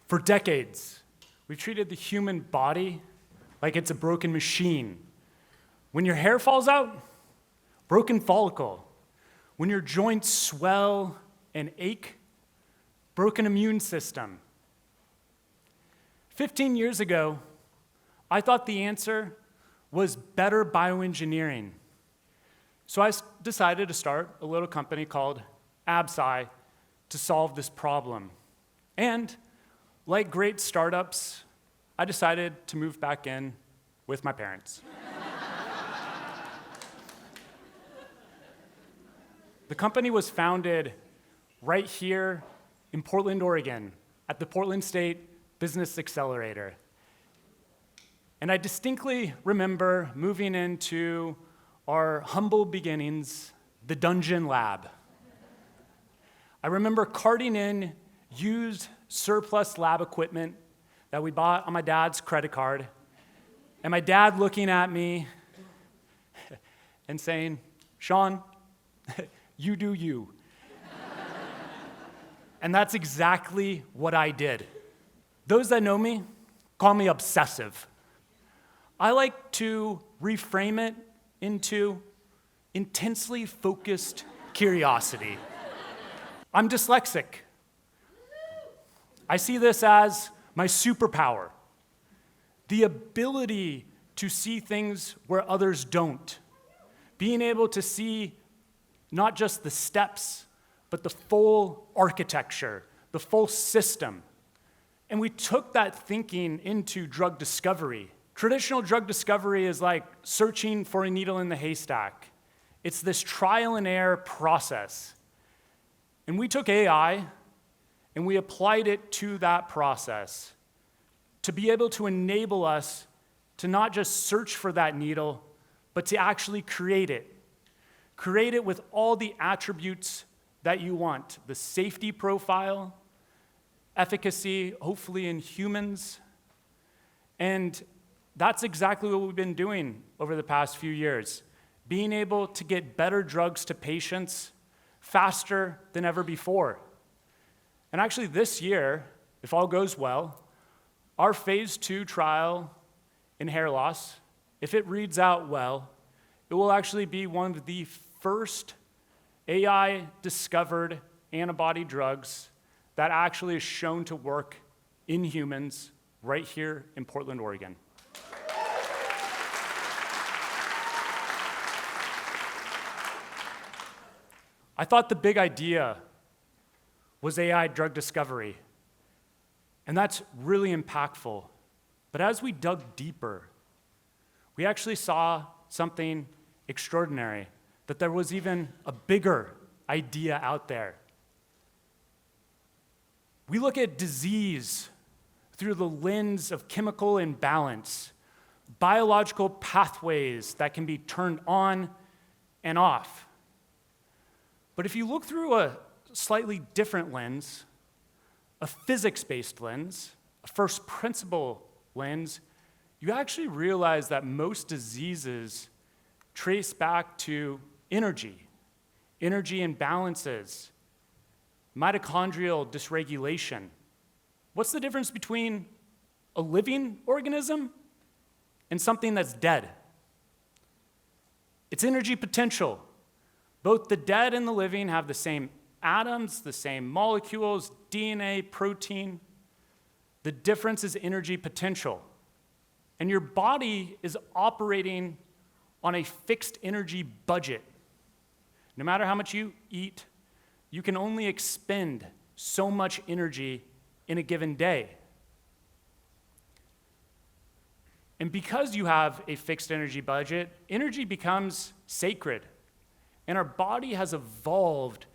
For decades, we've treated the human body like it's a broken machine. When your hair falls out, broken follicle. When your joints swell and ache, broken immune system. 15 years ago, I thought the answer was better bioengineering. So I decided to start a little company called Absci to solve this problem. And like great startups, I decided to move back in with my parents. The company was founded right here in Portland, Oregon, at the Portland State Business Accelerator. And I distinctly remember moving into our humble beginnings, the Dungeon Lab. I remember carting in used surplus lab equipment that we bought on my dad's credit card, and my dad looking at me and saying, "Sean, you do you." And that's exactly what I did. Those that know me call me obsessive. I like to reframe it into intensely focused curiosity. I'm dyslexic. I see this as my superpower, the ability to see things where others don't, being able to see not just the steps, but the full architecture, the full system. And we took that thinking into drug discovery. Traditional drug discovery is like searching for a needle in the haystack. It's this trial and error process. And we took AI and we applied it to that process to be able to enable us to not just search for that needle, but to actually create it. Create it with all the attributes that you want, the safety profile, efficacy, hopefully in humans. And that's exactly what we've been doing over the past few years, being able to get better drugs to patients faster than ever before. And actually this year, if all goes well, our phase 2 trial in hair loss, if it reads out well, it will actually be one of the first AI-discovered antibody drugs that actually is shown to work in humans right here in Portland, Oregon. I thought the big idea was AI drug discovery, and that's really impactful. But as we dug deeper, we actually saw something extraordinary, that there was even a bigger idea out there. We look at disease through the lens of chemical imbalance, biological pathways that can be turned on and off. But if you look through a slightly different lens, a physics-based lens, a first principle lens, you actually realize that most diseases trace back to energy imbalances, mitochondrial dysregulation. What's the difference between a living organism and something that's dead? It's energy potential. Both the dead and the living have the same atoms, the same molecules, DNA, protein. The difference is energy potential. And your body is operating on a fixed energy budget. No matter how much you eat, you can only expend so much energy in a given day. And because you have a fixed energy budget, energy becomes sacred. And our body has evolved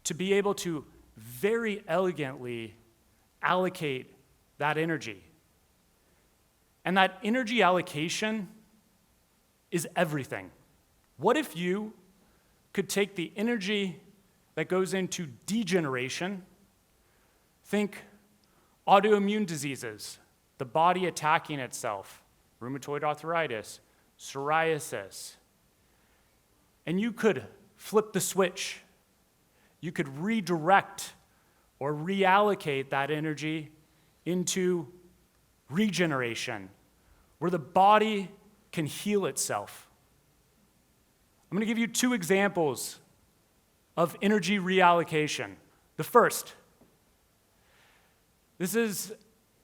to be able to very elegantly allocate that energy. And that energy allocation is everything. What if you could take the energy that goes into degeneration, think autoimmune diseases, the body attacking itself, rheumatoid arthritis, psoriasis, and you could flip the switch. You could redirect or reallocate that energy into regeneration, where the body can heal itself. I'm going to give you 2 examples of energy reallocation. The first, this is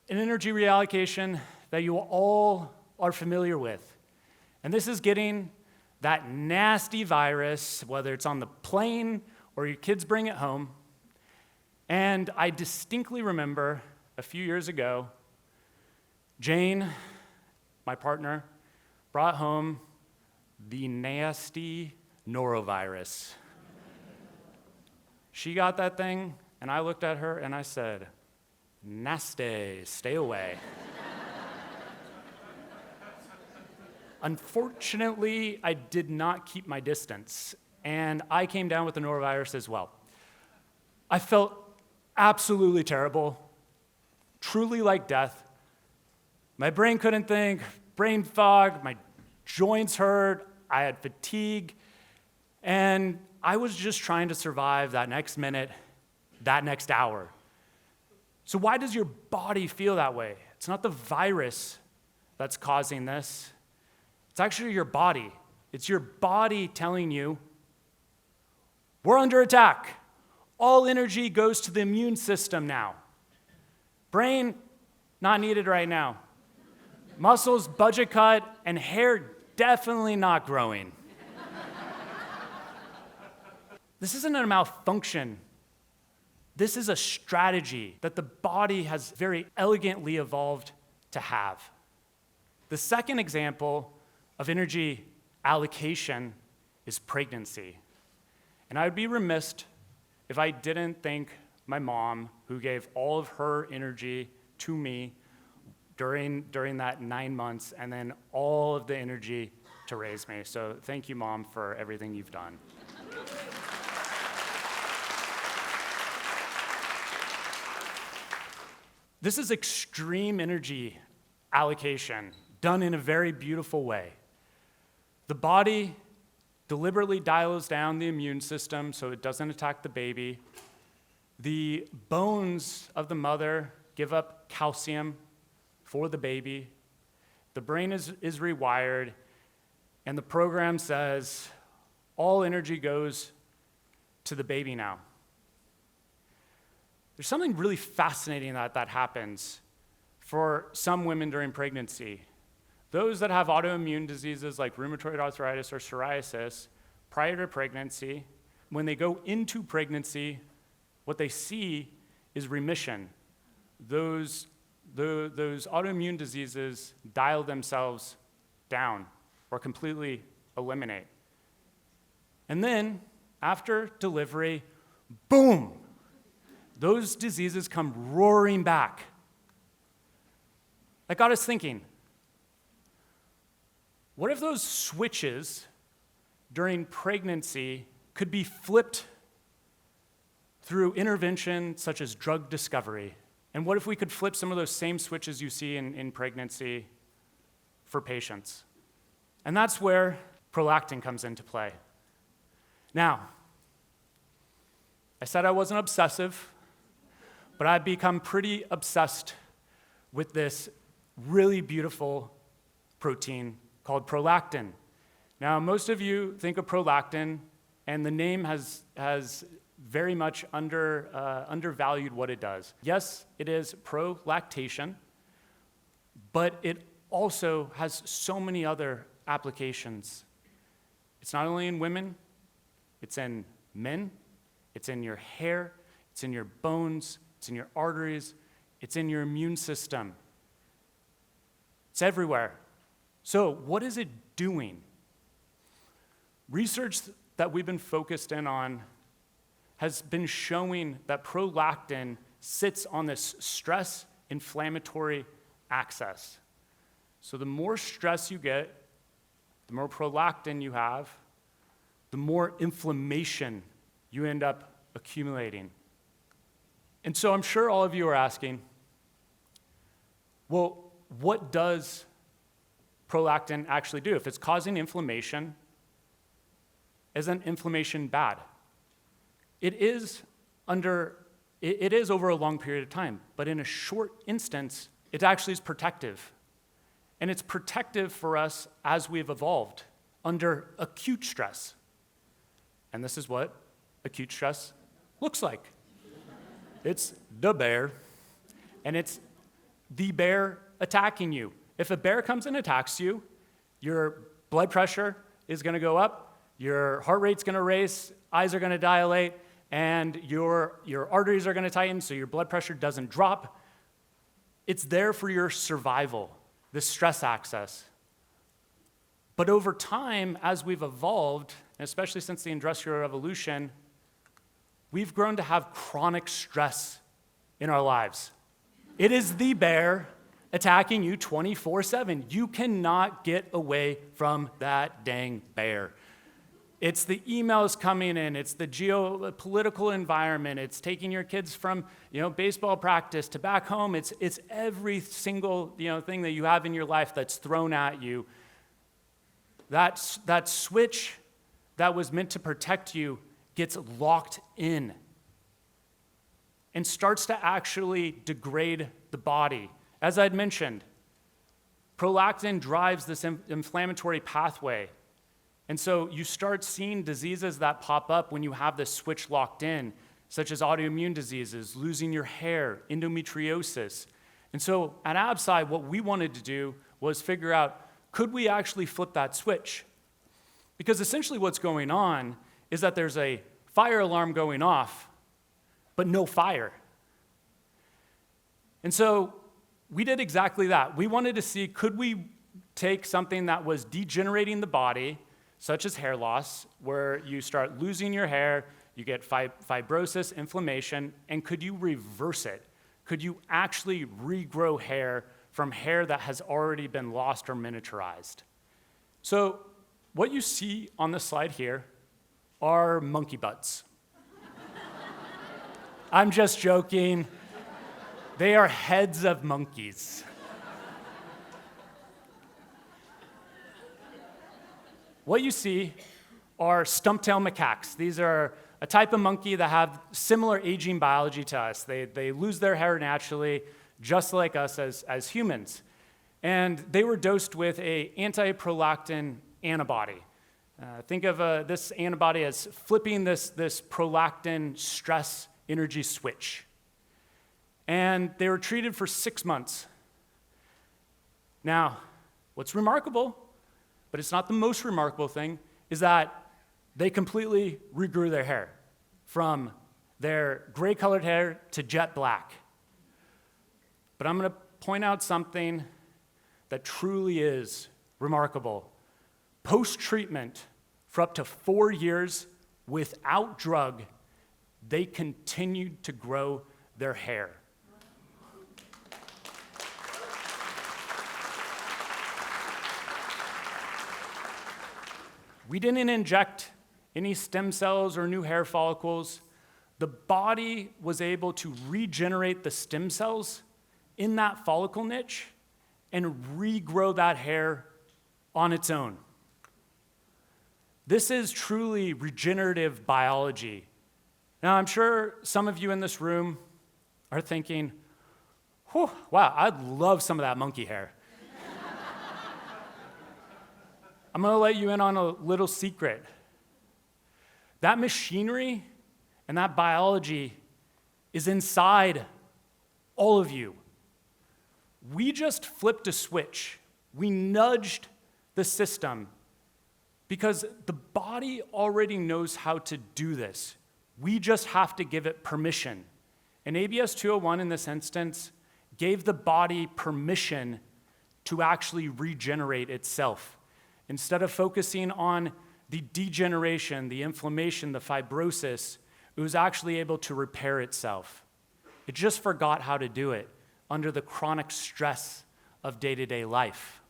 an energy reallocation that you all are familiar with. And this is getting that nasty virus, whether it's on the plane or your kids bring it home. And I distinctly remember a few years ago, Jane, my partner, brought home the nasty norovirus. She got that thing, and I looked at her and I said, "Nasty, stay away." Unfortunately, I did not keep my distance, and I came down with the norovirus as well. I felt absolutely terrible, truly like death. My brain couldn't think, brain fog, my joints hurt, I had fatigue, and I was just trying to survive that next minute, that next hour. So why does your body feel that way? It's not the virus that's causing this. It's actually your body. It's your body telling you, we're under attack. All energy goes to the immune system now. Brain, not needed right now. Muscles, budget cut, and hair definitely not growing. This isn't a malfunction. This is a strategy that the body has very elegantly evolved to have. The second example of energy allocation is pregnancy. And I would be remiss if I didn't thank my mom, who gave all of her energy to me during that 9 months, and then all of the energy to raise me. So thank you, Mom, for everything you've done. This is extreme energy allocation done in a very beautiful way. The body deliberately dials down the immune system so it doesn't attack the baby. The bones of the mother give up calcium for the baby. The brain is rewired, and the program says all energy goes to the baby now. There's something really fascinating that happens for some women during pregnancy. Those that have autoimmune diseases like rheumatoid arthritis or psoriasis prior to pregnancy, when they go into pregnancy, what they see is remission. Those autoimmune diseases dial themselves down or completely eliminate. And then, after delivery, boom, those diseases come roaring back. That got us thinking, what if those switches during pregnancy could be flipped through intervention such as drug discovery? And what if we could flip some of those same switches you see in pregnancy for patients? And that's where prolactin comes into play. Now, I said I wasn't obsessive, but I've become pretty obsessed with this really beautiful protein called prolactin. Now, most of you think of prolactin, and the name has very much undervalued what it does. Yes, it is prolactation, but it also has so many other applications. It's not only in women, it's in men, it's in your hair, it's in your bones, it's in your arteries, it's in your immune system. It's everywhere. So what is it doing? Research that we've been focused in on has been showing that prolactin sits on this stress inflammatory axis. So the more stress you get, the more prolactin you have, the more inflammation you end up accumulating. And so I'm sure all of you are asking, well, what does prolactin actually do? If it's causing inflammation, isn't inflammation bad? It is under it is over a long period of time, but in a short instance, it actually is protective. And it's protective for us as we've evolved under acute stress. And this is what acute stress looks like. It's the bear, and it's the bear attacking you. If a bear comes and attacks you, your blood pressure is going to go up, your heart rate's going to race, eyes are going to dilate, and your arteries are going to tighten so your blood pressure doesn't drop. It's there for your survival, this stress axis. But over time, as we've evolved, and especially since the Industrial Revolution, we've grown to have chronic stress in our lives. It is the bear attacking you 24/7. You cannot get away from that dang bear. It's the emails coming in, it's the geopolitical environment, it's taking your kids from baseball practice to back home. It's every single thing that you have in your life that's thrown at you. That switch that was meant to protect you gets locked in and starts to actually degrade the body. As I'd mentioned, prolactin drives this inflammatory pathway. And so you start seeing diseases that pop up when you have this switch locked in, such as autoimmune diseases, losing your hair, endometriosis. And so at Absci, what we wanted to do was figure out, could we actually flip that switch? Because essentially what's going on is that there's a fire alarm going off, but no fire. And so we did exactly that. We wanted to see, could we take something that was degenerating the body, such as hair loss, where you start losing your hair, you get fibrosis, inflammation, and could you reverse it? Could you actually regrow hair from hair that has already been lost or miniaturized? So what you see on the slide here are monkey butts. I'm just joking. They are heads of monkeys. What you see are stump-tailed macaques. These are a type of monkey that have similar aging biology to us. They lose their hair naturally, just like us as humans. And they were dosed with an anti-prolactin antibody. Think of this antibody as flipping this prolactin stress energy switch. And they were treated for 6 months. Now, what's remarkable, but it's not the most remarkable thing, is that they completely regrew their hair from their gray-colored hair to jet black. But I'm going to point out something that truly is remarkable. Post-treatment, for up to 4 years without drug, they continued to grow their hair. We didn't inject any stem cells or new hair follicles. The body was able to regenerate the stem cells in that follicle niche and regrow that hair on its own. This is truly regenerative biology. Now, I'm sure some of you in this room are thinking, wow, I'd love some of that monkey hair. I'm going to let you in on a little secret. That machinery and that biology is inside all of you. We just flipped a switch. We nudged the system because the body already knows how to do this. We just have to give it permission. And ABS 201 in this instance gave the body permission to actually regenerate itself. Instead of focusing on the degeneration, the inflammation, the fibrosis, it was actually able to repair itself. It just forgot how to do it under the chronic stress of day-to-day life.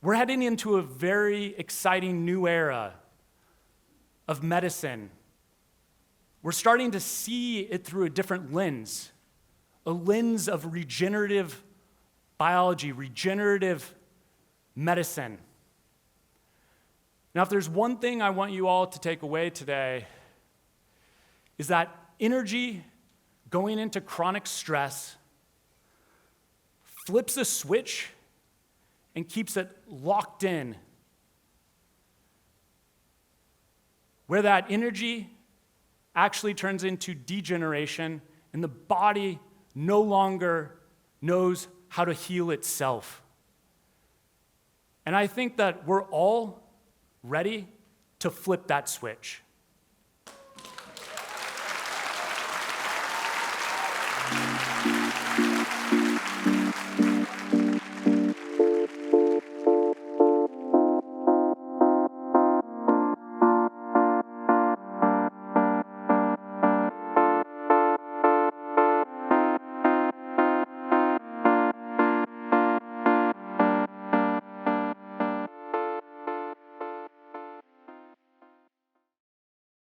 We're heading into a very exciting new era of medicine. We're starting to see it through a different lens, a lens of regenerative biology, regenerative medicine. Now, if there's one thing I want you all to take away today, is that energy going into chronic stress flips a switch and keeps it locked in, where that energy actually turns into degeneration and the body no longer knows how to heal itself. And I think that we're all ready to flip that switch.